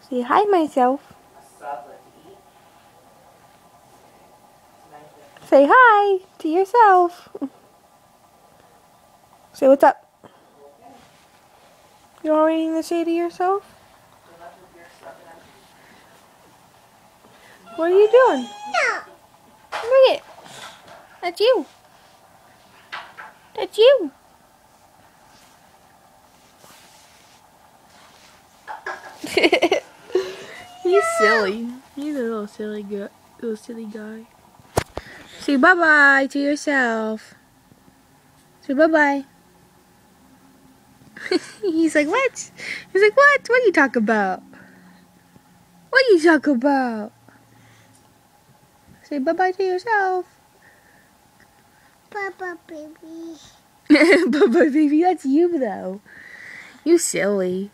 Say hi, myself. Say hi to yourself. Say what's up. You don't have anything to say to yourself? What are you doing? Look it. That's you. That's you. He's silly. He's a little silly guy. Say bye-bye to yourself. Say bye-bye. He's like, what? He's like, what? What are you talking about? What are you talking about? Say bye-bye to yourself. Bye-bye, baby. Bye-bye, baby. That's you, though. You silly.